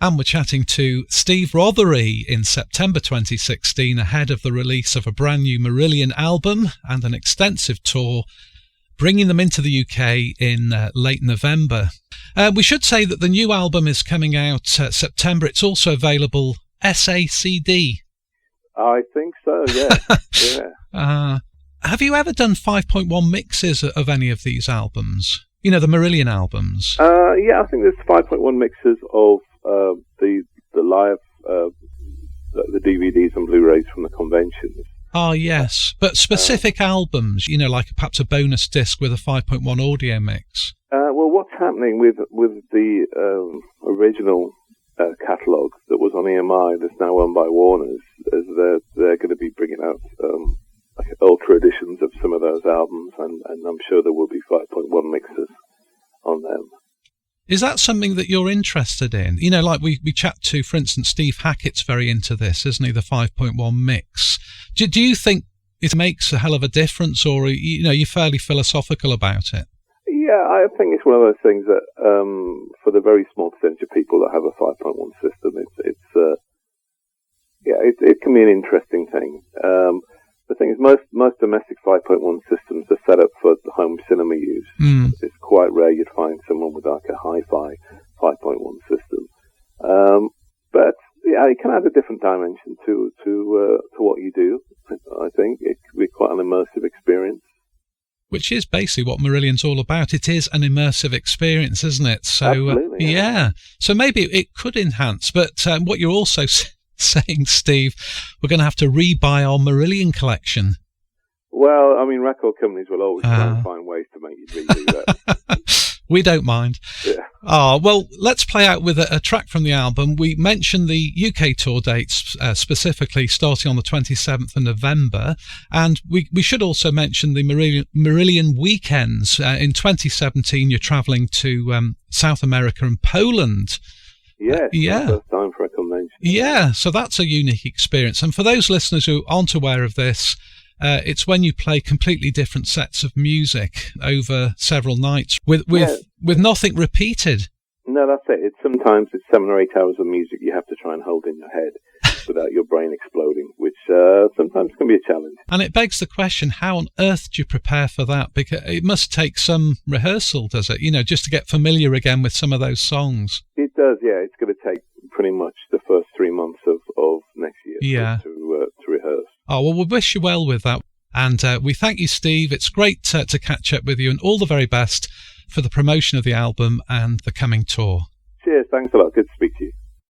And we're chatting to Steve Rothery in September 2016 ahead of the release of a brand new Marillion album and an extensive tour, bringing them into the UK in late November. We should say that the new album is coming out September. It's also available SACD. I think so, yeah. Yeah. Have you ever done 5.1 mixes of any of these albums? You know, the Marillion albums? Yeah, I think there's 5.1 mixes of the live, the DVDs and Blu-rays from the conventions. Oh, yes. But specific albums, you know, like perhaps a bonus disc with a 5.1 audio mix. Well, what's happening with the original catalogue that was on EMI that's now owned by Warner's is they're going to be bringing out like ultra editions of some of those albums, and I'm sure there will be 5.1 mixes on them. Is that something that you're interested in? You know, like we chat to, for instance, Steve Hackett's very into this, isn't he, the 5.1 mix? Do you think it makes a hell of a difference, or, you know, you're fairly philosophical about it? Yeah, I think it's one of those things that for the very small percentage of people that have a 5.1 system, it can be an interesting thing. The thing is, most domestic 5.1 systems are set up for home cinema use. It's quite rare you'd find someone with like a hi-fi 5.1 system. But yeah, it can add a different dimension to what you do. I think it could be quite an immersive experience. Which is basically what Marillion's all about. It is an immersive experience, isn't it? So, absolutely, yeah. So maybe it could enhance. But what you're also saying, Steve, we're going to have to rebuy our Marillion collection. Well, I mean, record companies will always try and find ways to make you redo that. We don't mind. Yeah. Well, let's play out with a track from the album. We mentioned the UK tour dates, specifically starting on the 27th of November. And we should also mention the Marillion weekends. In 2017, you're travelling to South America and Poland. Yes, yeah. First time for a convention. Yeah, so that's a unique experience. And for those listeners who aren't aware of this, it's when you play completely different sets of music over several nights with nothing repeated. No, that's it. Sometimes it's 7 or 8 hours of music you have to try and hold in your head without your brain exploding, which sometimes can be a challenge. And it begs the question, how on earth do you prepare for that? Because it must take some rehearsal, does it? You know, just to get familiar again with some of those songs. It does, yeah. It's going to take pretty much the first 3 months of next year to rehearse. Oh, well, we wish you well with that. And we thank you, Steve. It's great to catch up with you, and all the very best for the promotion of the album and the coming tour. Cheers. Thanks a lot. Good to speak to you.